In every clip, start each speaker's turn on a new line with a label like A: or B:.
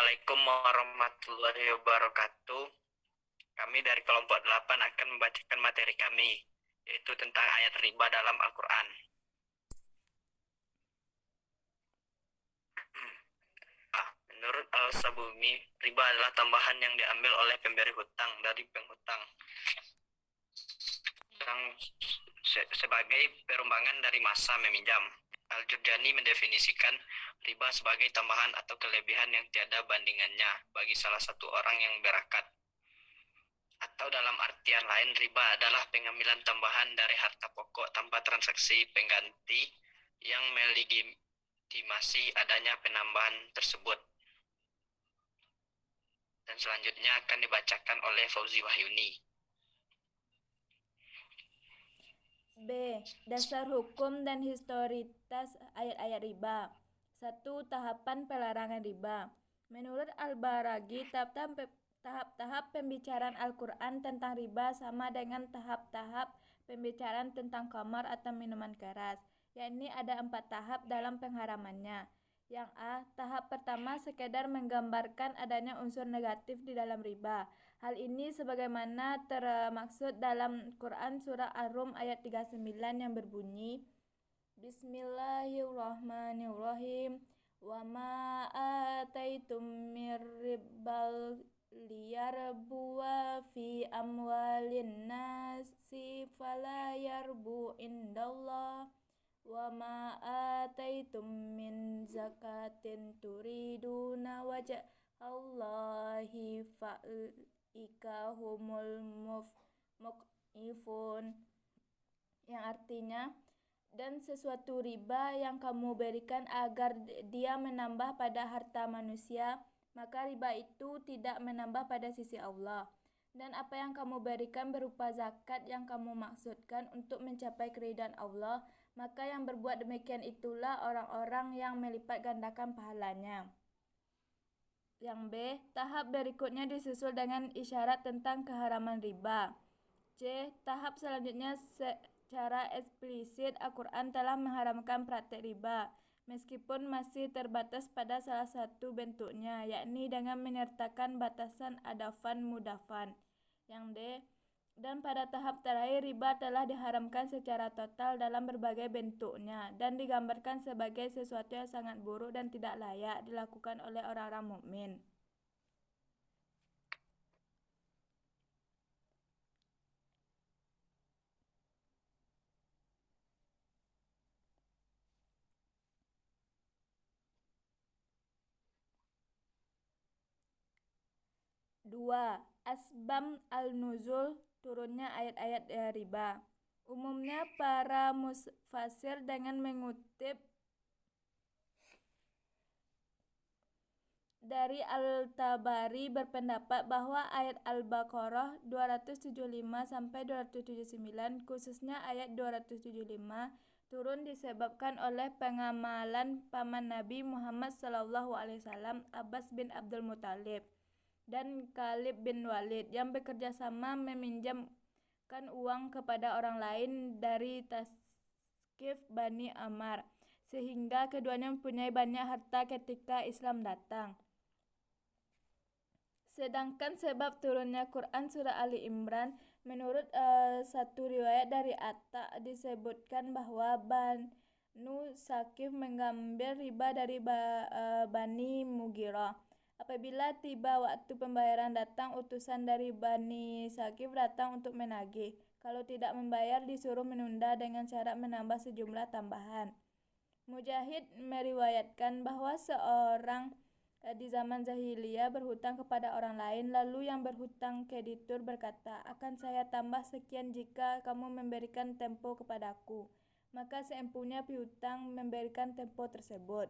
A: Assalamualaikum warahmatullahi wabarakatuh. Kami dari kelompok 8 akan membacakan materi kami, yaitu tentang ayat riba dalam Al-Quran. Menurut Al-Sabuni, riba adalah tambahan yang diambil oleh pemberi hutang dari penghutang yang sebagai perumbangan dari masa meminjam. Al-Jurjani mendefinisikan riba sebagai tambahan atau kelebihan yang tiada bandingannya bagi salah satu orang yang berakat. Atau dalam artian lain, riba adalah pengambilan tambahan dari harta pokok tanpa transaksi pengganti yang melegitimasi adanya penambahan tersebut. Dan selanjutnya akan dibacakan oleh Fauzi Wahyuni.
B: B. Dasar hukum dan historitas ayat-ayat riba. 1. Tahapan pelarangan riba. Menurut Al-Baragi, tahap-tahap pembicaraan Al-Quran tentang riba sama dengan tahap-tahap pembicaraan tentang khamar atau minuman keras, yakni ada 4 tahap dalam pengharamannya. Yang A. Tahap pertama sekedar menggambarkan adanya unsur negatif di dalam riba. Hal ini sebagaimana termaksud dalam Quran surah Ar-Rum ayat 39 yang berbunyi, Bismillahirrahmanirrahim. Wa ma ataitum mir ribbal liyarbuwa fi amwalin nasi fala yarbu indallah. Wa ma ataitum min zakatin turiduna wajah Allahi fa'ika humul muqifun, yang artinya, dan sesuatu riba yang kamu berikan agar dia menambah pada harta manusia, maka riba itu tidak menambah pada sisi Allah. Dan apa yang kamu berikan berupa zakat yang kamu maksudkan untuk mencapai keridhaan Allah, maka yang berbuat demikian itulah orang-orang yang melipat gandakan pahalanya. Yang B. Tahap berikutnya disusul dengan isyarat tentang keharaman riba. C. Tahap selanjutnya secara eksplisit Al-Quran telah mengharamkan praktek riba, meskipun masih terbatas pada salah satu bentuknya, yakni dengan menyertakan batasan adafan mudafan. Yang D. Dan pada tahap terakhir, riba telah diharamkan secara total dalam berbagai bentuknya dan digambarkan sebagai sesuatu yang sangat buruk dan tidak layak dilakukan oleh orang-orang mukmin. Dua. Asbab al-nuzul, turunnya ayat-ayat riba. Umumnya para mufasir dengan mengutip dari Al-Tabari berpendapat bahwa ayat Al-Baqarah 275 sampai 279, khususnya ayat 275, turun disebabkan oleh pengamalan paman Nabi Muhammad SAW, Abbas bin Abdul Muthalib dan Khalid bin Walid, yang bekerja sama meminjamkan uang kepada orang lain dari Tasqif Bani Amr, sehingga keduanya mempunyai banyak harta ketika Islam datang. Sedangkan sebab turunnya Quran surah Ali Imran, menurut satu riwayat dari Atta, disebutkan bahwa Banu Saqif mengambil riba dari Bani Mughirah. Apabila tiba waktu pembayaran datang, utusan dari Bani Saqif datang untuk menagih. Kalau tidak membayar, disuruh menunda dengan syarat menambah sejumlah tambahan. Mujahid meriwayatkan bahwa seorang di zaman jahiliyah berhutang kepada orang lain, lalu yang berhutang kreditur berkata, akan saya tambah sekian jika kamu memberikan tempo kepadaku. Maka seempunya piutang memberikan tempo tersebut.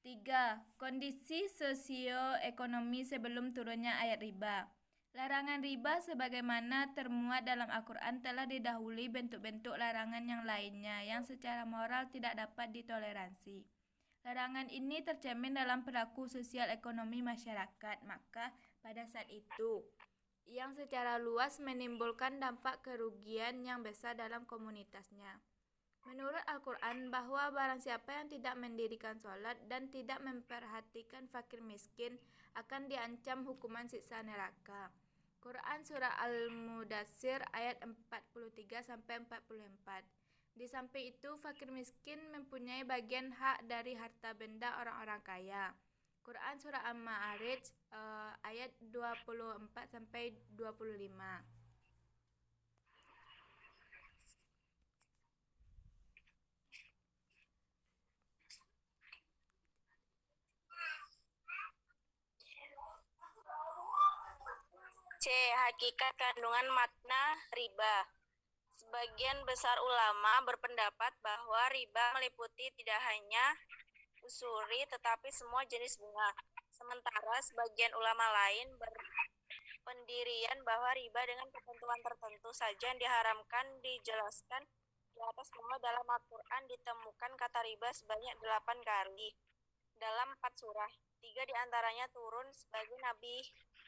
B: Tiga. Kondisi sosioekonomi sebelum turunnya ayat riba. Larangan riba sebagaimana termuat dalam Al-Quran telah didahului bentuk-bentuk larangan yang lainnya yang secara moral tidak dapat ditoleransi. Larangan ini tercermin dalam perilaku sosial ekonomi masyarakat. Maka pada saat itu, yang secara luas menimbulkan dampak kerugian yang besar dalam komunitasnya. Menurut Al-Quran bahwa barang siapa yang tidak mendirikan sholat dan tidak memperhatikan fakir miskin akan diancam hukuman siksa neraka. Quran Surah Al-Mudassir ayat 43-44. Di samping itu, fakir miskin mempunyai bagian hak dari harta benda orang-orang kaya. Quran Surah Al-Ma'arij ayat 24-25.
C: C. Hakikat kandungan makna riba. Sebagian besar ulama berpendapat bahwa riba meliputi tidak hanya usuri tetapi semua jenis bunga. Sementara sebagian ulama lain berpendirian bahwa riba dengan ketentuan tertentu saja yang diharamkan dijelaskan di atas bahwa dalam Al-Quran ditemukan kata riba sebanyak 8 kali dalam 4 surah. 3 diantaranya turun sebagai Nabi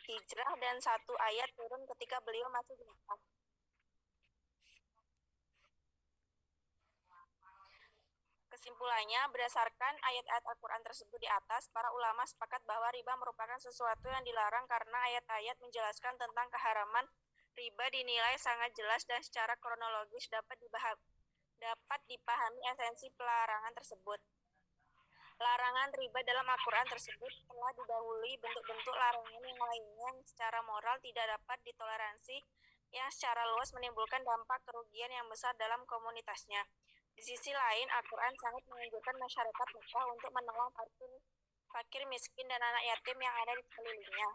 C: hijrah dan 1 ayat turun ketika beliau masih di Mekah. Kesimpulannya, berdasarkan ayat-ayat Al-Quran tersebut di atas, para ulama sepakat bahwa riba merupakan sesuatu yang dilarang karena ayat-ayat menjelaskan tentang keharaman riba dinilai sangat jelas dan secara kronologis dapat dipahami esensi pelarangan tersebut. Larangan riba dalam Al-Quran tersebut telah didahului bentuk-bentuk larangan yang lainnya yang secara moral tidak dapat ditoleransi, yang secara luas menimbulkan dampak kerugian yang besar dalam komunitasnya. Di sisi lain, Al-Quran sangat menganjurkan masyarakat Mekah untuk menolong fakir miskin dan anak yatim yang ada di sekelilingnya.